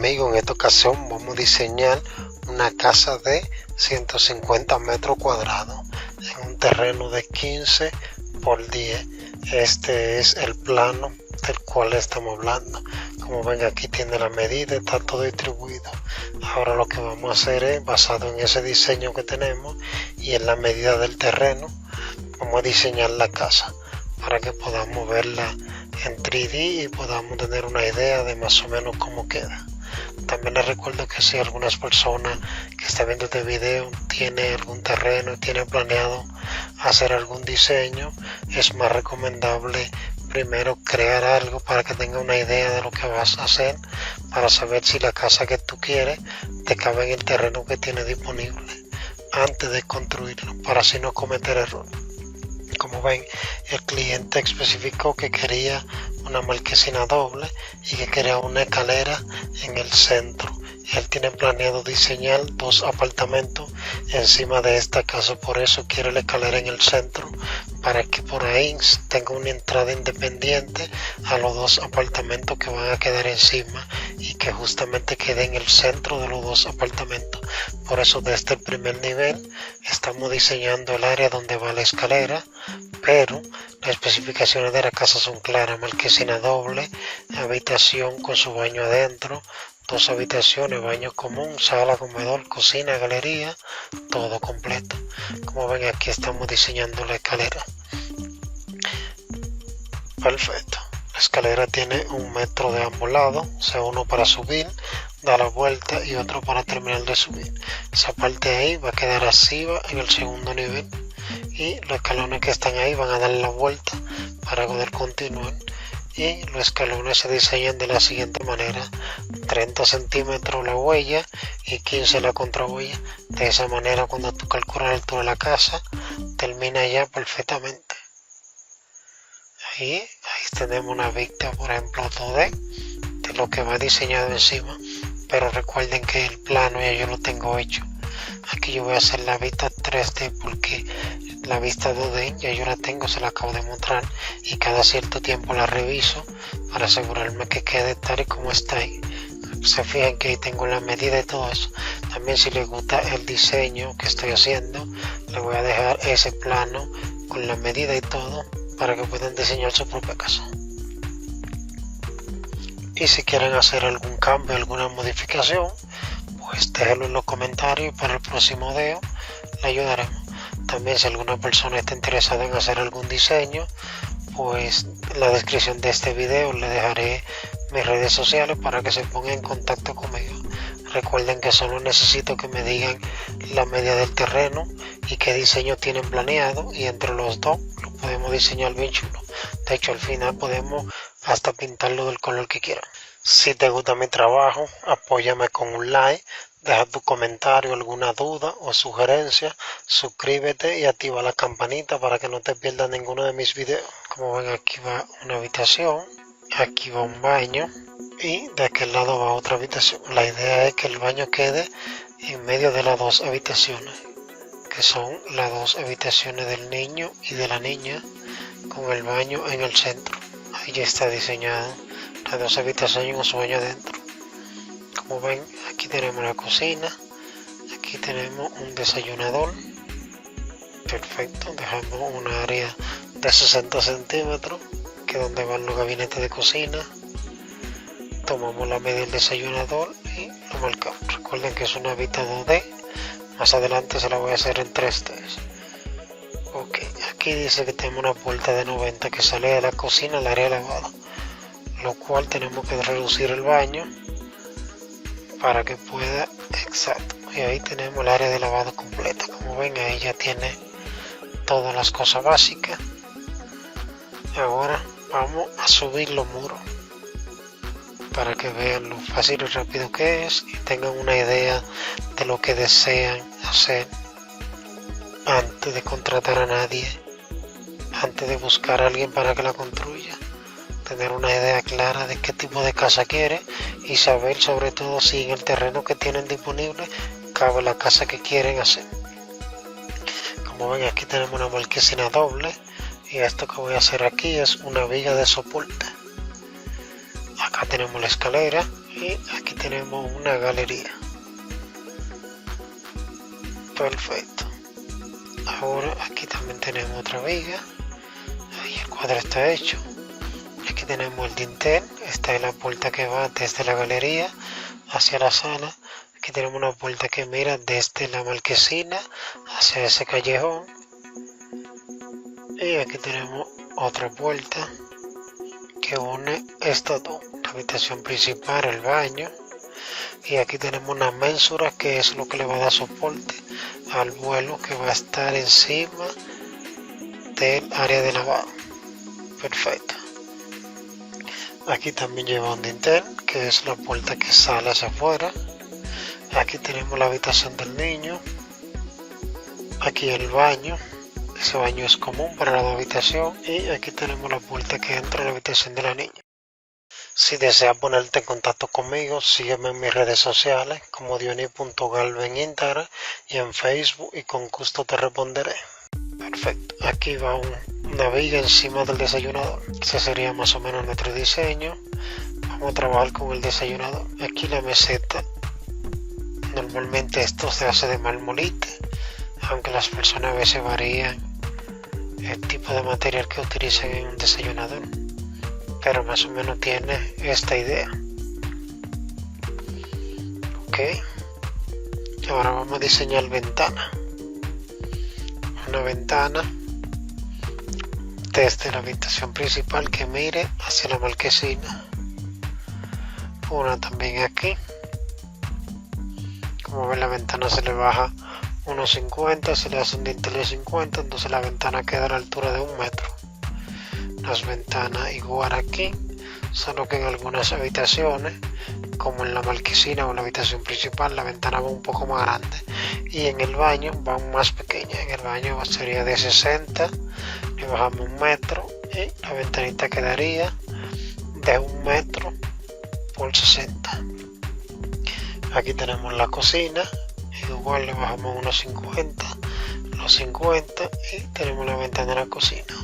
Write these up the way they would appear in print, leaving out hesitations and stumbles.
amigos, en esta ocasión vamos a diseñar una casa de 150 metros cuadrados en un terreno de 15 por 10. Este es el plano del cual estamos hablando. Como ven, aquí tiene la medida, está todo distribuido. Ahora lo que vamos a hacer es, basado en ese diseño que tenemos y en la medida del terreno, vamos a diseñar la casa para que podamos verla en 3D y podamos tener una idea de más o menos cómo queda. También les recuerdo que si algunas personas que están viendo este video tiene algún terreno y tiene planeado hacer algún diseño, es más recomendable primero crear algo para que tenga una idea de lo que vas a hacer, para saber si la casa que tú quieres te cabe en el terreno que tienes disponible antes de construirlo, para así no cometer errores. Como ven, el cliente especificó que quería una marquesina doble y que quería una escalera en el centro. Él tiene planeado diseñar 2 apartamentos encima de esta casa, por eso quiere la escalera en el centro, para que por ahí tenga una entrada independiente a los 2 apartamentos que van a quedar encima y que justamente quede en el centro de los 2 apartamentos. Por eso desde el primer nivel estamos diseñando el área donde va la escalera, pero las especificaciones de la casa son claras: marquesina doble, habitación con su baño adentro, 2 habitaciones, baño común, sala, comedor, cocina, galería, todo completo. Como ven, aquí estamos diseñando la escalera. Perfecto. La escalera tiene 1 metro de ambos lados, o sea, uno para subir, dar la vuelta y otro para terminar de subir. Esa parte ahí va a quedar así en el segundo nivel y los escalones que están ahí van a dar la vuelta para poder continuar. Y los escalones se diseñan de la siguiente manera: 30 centímetros la huella y 15 la contrahuella. De esa manera, cuando tú calculas la altura de la casa, termina ya perfectamente. Ahí tenemos una vista, por ejemplo, 2D de lo que va diseñado encima, pero recuerden que el plano ya yo lo tengo hecho. Aquí yo voy a hacer la vista 3D porque la vista 2D ya yo la tengo, se la acabo de mostrar, y cada cierto tiempo la reviso para asegurarme que quede tal y como está ahí. Se fijan que ahí tengo la medida y todo eso. También, si les gusta el diseño que estoy haciendo, les voy a dejar ese plano con la medida y todo para que puedan diseñar su propia casa. Y si quieren hacer algún cambio, alguna modificación, pues déjenlo en los comentarios y para el próximo video le ayudaremos. También, si alguna persona está interesada en hacer algún diseño, pues en la descripción de este video le dejaré mis redes sociales para que se pongan en contacto conmigo. Recuerden que solo necesito que me digan la medida del terreno y qué diseño tienen planeado, y entre los dos lo podemos diseñar bien chulo. De hecho, al final podemos hasta pintarlo del color que quieran. Si te gusta mi trabajo, apóyame con un like, deja tu comentario, alguna duda o sugerencia, suscríbete y activa la campanita para que no te pierdas ninguno de mis videos. Como ven, aquí va una habitación, aquí va un baño y de aquel lado va otra habitación. La idea es que el baño quede en medio de las 2 habitaciones, que son las 2 habitaciones del niño y de la niña, con el baño en el centro. Ahí ya está diseñado las 2 habitaciones con su baño adentro. Como ven, aquí tenemos la cocina, aquí tenemos un desayunador. Perfecto, dejamos un área de 60 centímetros, que es donde van los gabinetes de cocina. Tomamos la medida del desayunador y lo marcamos. Recuerden que es una vista 2D, más adelante se la voy a hacer en 3D. Ok, aquí dice que tenemos una puerta de 90 que sale de la cocina al área de lavado, lo cual tenemos que reducir el baño para que pueda, exacto, y ahí tenemos el área de lavado completa. Como ven, ahí ya tiene todas las cosas básicas. Ahora vamos a subir los muros para que vean lo fácil y rápido que es y tengan una idea de lo que desean hacer antes de contratar a nadie, antes de buscar a alguien para que la construya. Tener una idea clara de qué tipo de casa quiere y saber sobre todo si en el terreno que tienen disponible cabe la casa que quieren hacer. Como ven, aquí tenemos una marquesina doble y esto que voy a hacer aquí es una viga de soporte. Acá tenemos la escalera, y aquí tenemos una galería. Perfecto. Ahora aquí también tenemos otra viga. Ahí el cuadro está hecho. Aquí tenemos el dintel. Esta es la puerta que va desde la galería hacia la sala. Aquí tenemos una puerta que mira desde la marquesina hacia ese callejón. Y aquí tenemos otra puerta que une estas dos, la habitación principal, el baño. Y aquí tenemos una mensura que es lo que le va a dar soporte al vuelo que va a estar encima del área de lavado. Perfecto. Aquí también lleva un dintel, que es la puerta que sale hacia afuera. Aquí tenemos la habitación del niño. Aquí el baño. Ese baño es común para la habitación. Y aquí tenemos la puerta que entra a la habitación de la niña. Si deseas ponerte en contacto conmigo, sígueme en mis redes sociales como Diony.galve en Instagram y en Facebook, y con gusto te responderé. Perfecto. Aquí va una viga encima del desayunador. Ese sería más o menos nuestro diseño. Vamos a trabajar con el desayunador. Aquí la meseta. Normalmente esto se hace de marmolite, aunque las personas a veces varían el tipo de material que utilizan en un desayunador, pero más o menos tiene esta idea. Ok, ahora vamos a diseñar ventana. Una ventana desde la habitación principal que mire hacia la marquesina. Una también aquí. Como ven, la ventana se le baja 1,50, se le hace un dintel de 50, entonces la ventana queda a la altura de 1 metro. Las ventanas igual aquí, solo que en algunas habitaciones, como en la marquesina o en la habitación principal, la ventana va un poco más grande, y en el baño va más pequeña. En el baño sería de 60, le bajamos 1 metro y la ventanita quedaría de 1 metro por 60. Aquí tenemos la cocina, igual le bajamos unos 50, los 50, y tenemos la ventana de la cocina.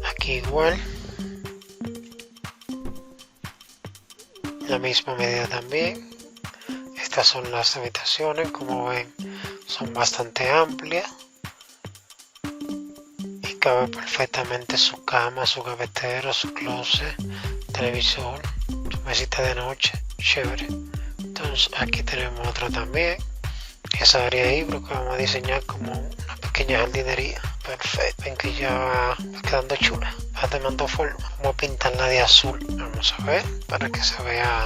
Aquí igual, la misma medida también. Estas son las habitaciones, como ven son bastante amplias y cabe perfectamente su cama, su gavetero, su closet, televisor, su mesita de noche. Chévere. Entonces aquí tenemos otra también, esa área híbrida que vamos a diseñar como una pequeña jardinería. Perfecto, ven que ya va quedando chula, va tomando forma. Vamos a pintarla de azul, vamos a ver, para que se vea,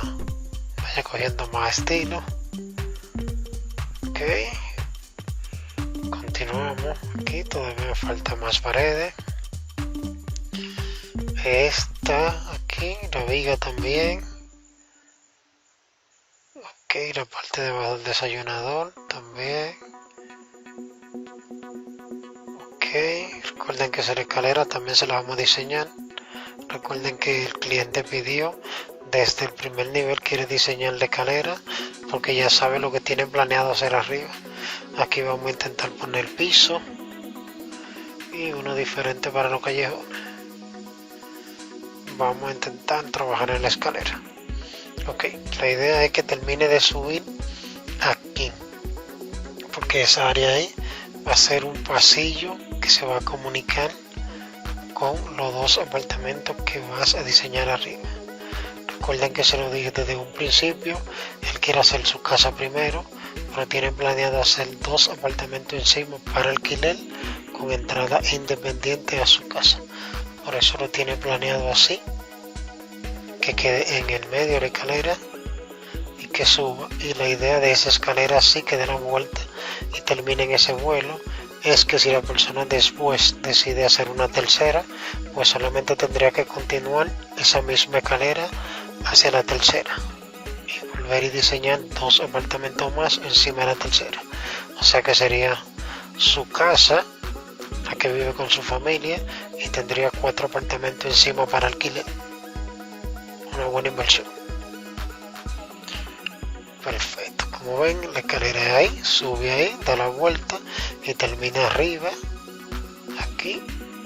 vaya cogiendo más estilo. Ok, continuamos. Aquí todavía falta más paredes. Esta aquí, la viga también. Ok, la parte debajo del desayunador también. Ok, recuerden que esa escalera también se la vamos a diseñar. Recuerden que el cliente pidió desde el primer nivel, quiere diseñar la escalera porque ya sabe lo que tiene planeado hacer arriba. Aquí vamos a intentar poner piso y uno diferente para los callejones. Vamos a intentar trabajar en la escalera. Ok, la idea es que termine de subir aquí, porque esa área ahí va a ser un pasillo que se va a comunicar con los dos apartamentos que vas a diseñar arriba. Recuerden que se lo dije desde un principio, él quiere hacer su casa primero, pero tiene planeado hacer 2 apartamentos encima para alquiler con entrada independiente a su casa. Por eso lo tiene planeado así, que quede en el medio de la escalera y que suba. Y la idea de esa escalera así que dé la vuelta y termine en ese vuelo es que si la persona después decide hacer una tercera, pues solamente tendría que continuar esa misma escalera hacia la tercera y volver y diseñar 2 apartamentos más encima de la tercera. O sea que sería su casa, la que vive con su familia, y tendría 4 apartamentos encima para alquiler. Una buena inversión. Perfecto, como ven, la escalera es ahí, sube ahí, da la vuelta y termina arriba, aquí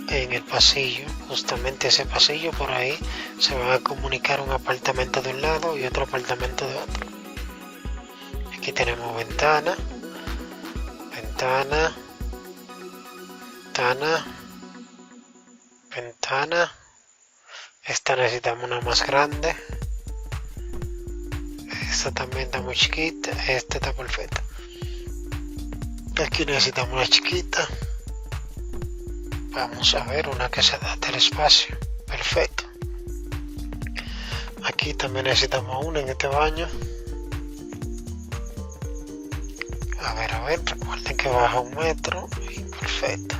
en el pasillo justamente ese pasillo por ahí se van a comunicar un apartamento de un lado y otro apartamento de otro. Aquí tenemos ventana, ventana, ventana, ventana. Esta necesitamos una más grande. Esta también está muy chiquita. Esta está perfecta. Aquí necesitamos una chiquita. Vamos a ver una que se adapte al espacio. Perfecto. Aquí también necesitamos una en este baño. A ver, recuerden que baja 1 metro. Y perfecto.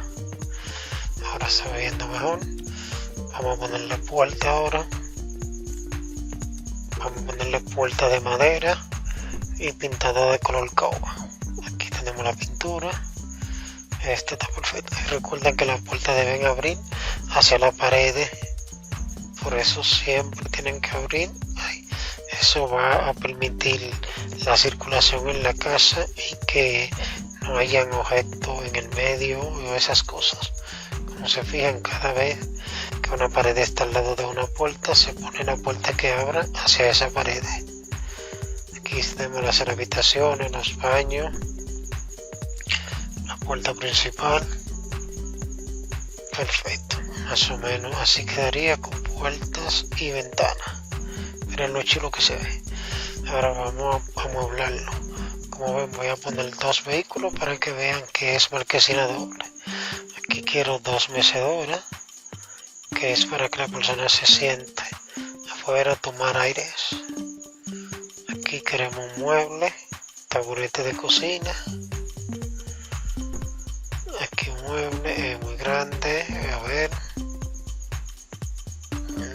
Ahora se va viendo mejor. Vamos a ponerle puerta ahora. Vamos a ponerle puerta de madera y pintada de color coba. Aquí tenemos la pintura. Esta está perfecta. Y recuerden que las puertas deben abrir hacia la pared. Por eso siempre tienen que abrir. Eso va a permitir la circulación en la casa y que no hayan objetos en el medio o esas cosas. Como se fijan, cada vez que una pared está al lado de una puerta, se pone la puerta que abra hacia esa pared. Aquí tenemos las habitaciones, los baños, la puerta principal. Perfecto, más o menos así quedaría con puertas y ventanas. Miren lo chulo que se ve. Ahora vamos a amueblarlo. Como ven, voy a poner 2 vehículos para que vean que es marquesina doble. Aquí quiero 2 mecedoras, que es para que la persona se siente afuera a tomar aires. Aquí queremos un mueble, taburete de cocina. Aquí un mueble muy grande. A ver.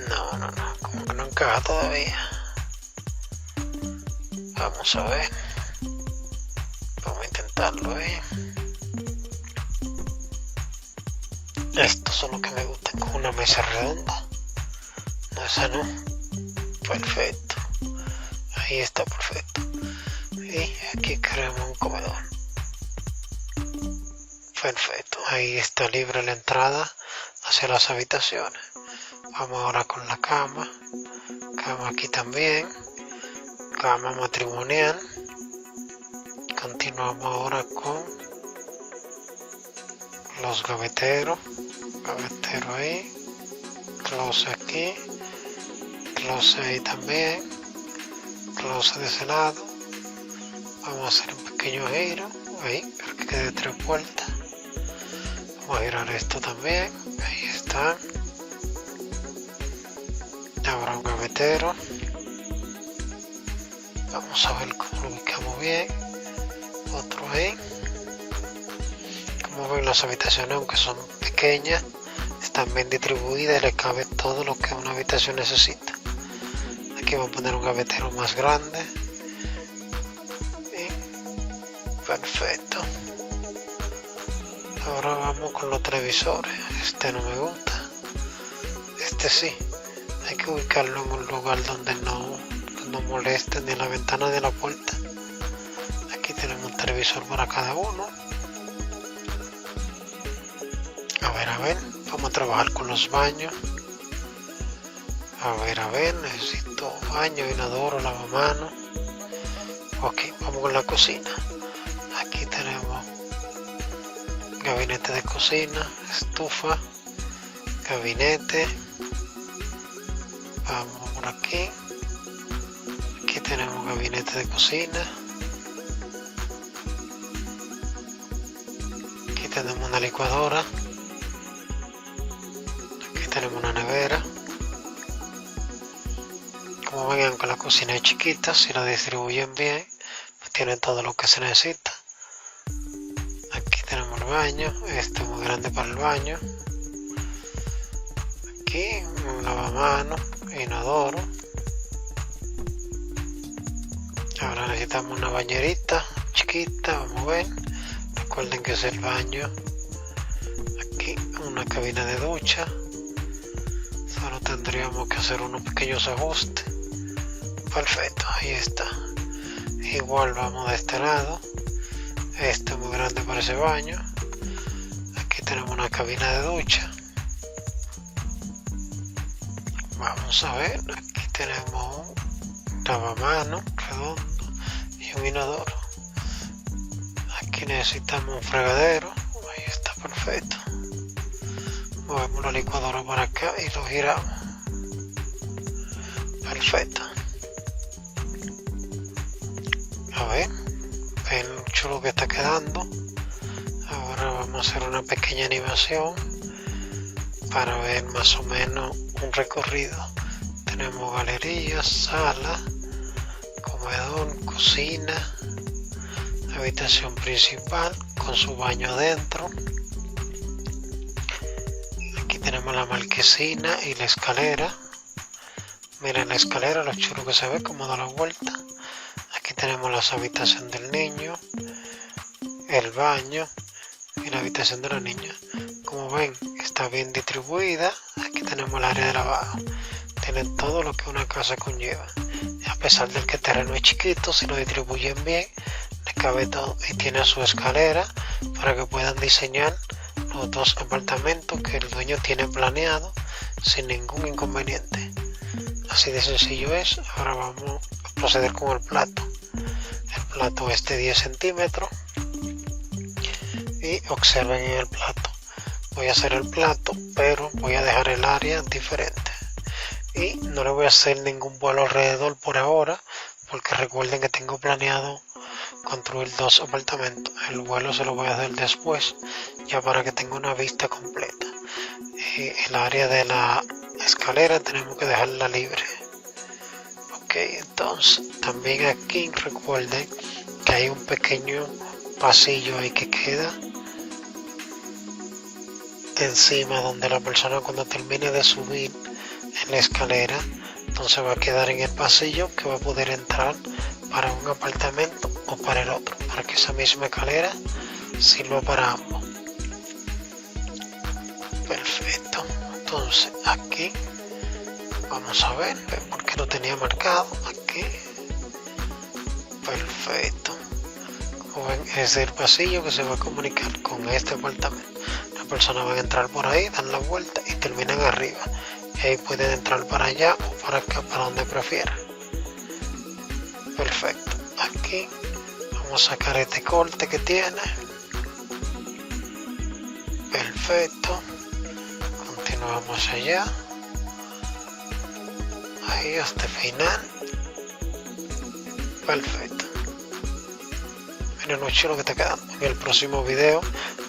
No, como que no encaja todavía. Vamos a ver. Vamos a intentarlo, Estos son los que me gustan, con una mesa redonda. No, esa no. Perfecto. Ahí está perfecto. Y aquí queremos un comedor. Perfecto. Ahí está libre la entrada hacia las habitaciones. Vamos ahora con la cama. Cama aquí también. Cama matrimonial. Continuamos ahora con los gaveteros. Gavetero ahí. Closet aquí. Closet ahí también. Closet de ese lado. Vamos a hacer un pequeño giro. Ahí, para que quede 3 puertas. Vamos a girar esto también. Ahí está. Ahora un gavetero. Vamos a ver cómo lo ubicamos bien. Otro ahí. Como ven, las habitaciones, aunque son pequeñas, están bien distribuidas y le cabe todo lo que una habitación necesita. Aquí vamos a poner un gavetero más grande. Y perfecto. Ahora vamos con los televisores. Este no me gusta. Este sí. Hay que ubicarlo en un lugar donde no moleste ni la ventana ni la puerta. Aquí tenemos un televisor para cada uno. A ver, vamos a trabajar con los baños. A ver, necesito baño, inodoro, lavamanos. Ok, vamos con la cocina. Aquí tenemos gabinete de cocina, estufa, gabinete. Vamos por aquí. Aquí tenemos gabinete de cocina. Aquí tenemos una licuadora. Aquí tenemos una nevera. Como ven, aunque la cocina es chiquita, si la distribuyen bien, pues tiene todo lo que se necesita. Aquí tenemos el baño. Este es muy grande para el baño. Aquí un lavamanos, inodoro. Ahora necesitamos una bañerita chiquita, vamos a ver. Recuerden que es el baño. Aquí una cabina de ducha. Solo tendríamos que hacer unos pequeños ajustes. Perfecto, ahí está. Igual vamos de este lado. Este es muy grande para ese baño. Aquí tenemos una cabina de ducha. Vamos a ver, aquí tenemos un lavamanos redondo y un inodoro. Aquí necesitamos un fregadero, ahí está perfecto. Movemos la licuadora para acá y lo giramos. Perfecto. A ver, ven lo chulo que está quedando. Ahora vamos a hacer una pequeña animación para ver más o menos un recorrido. Tenemos galería, sala, comedor, cocina, habitación principal con su baño adentro. Aquí tenemos la marquesina y la escalera. Miren la escalera, lo chulo que se ve, como da la vuelta. Aquí tenemos las habitaciones del niño, el baño y la habitación de la niña. Como ven, está bien distribuida. Aquí tenemos el área de lavado. Tiene todo lo que una casa conlleva. Y a pesar de que el terreno es chiquito, si lo distribuyen bien, le cabe todo. Y tiene su escalera para que puedan diseñar los dos apartamentos que el dueño tiene planeado sin ningún inconveniente. Así de sencillo es. Ahora vamos a proceder con el plato. El plato es de 10 centímetros. Y observen en el plato. Voy a hacer el plato, pero voy a dejar el área diferente. Y no le voy a hacer ningún vuelo alrededor por ahora, porque recuerden que tengo planeado construir 2 apartamentos. El vuelo se lo voy a hacer después, ya para que tenga una vista completa. El área de la escalera tenemos que dejarla libre. Ok, entonces también aquí recuerden que hay un pequeño pasillo ahí que queda encima, donde la persona cuando termine de subir en la escalera, entonces va a quedar en el pasillo que va a poder entrar para un apartamento o para el otro, para que esa misma escalera sirva para ambos. Perfecto. Entonces aquí vamos a ver porque lo tenía marcado aquí. Perfecto. Como ven, es el pasillo que se va a comunicar con este apartamento. Las personas van a entrar por ahí, dan la vuelta y terminan arriba. Y ahí pueden entrar para allá o para acá, para donde prefieran. Perfecto. Aquí vamos a sacar este corte que tiene. Perfecto. Continuamos allá. Ahí hasta el final. Perfecto. Miren lo chulo que está quedando. En el próximo video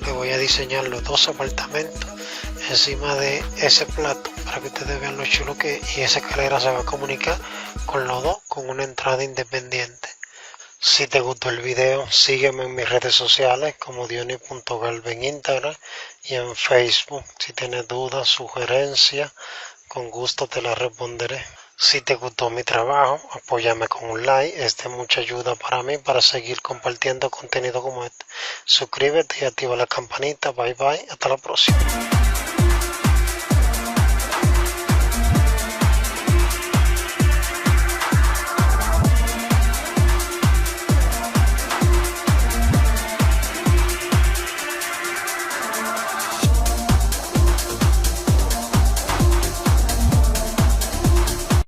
le voy a diseñar los 2 apartamentos encima de ese plato para que ustedes vean lo chulo que es, y esa escalera se va a comunicar con los dos con una entrada independiente. Si te gustó el video, sígueme en mis redes sociales como Diony.galve en Instagram y en Facebook. Si tienes dudas, sugerencias, con gusto te las responderé. Si te gustó mi trabajo, apóyame con un like, es de mucha ayuda para mí para seguir compartiendo contenido como este. Suscríbete y activa la campanita. Bye bye, hasta la próxima.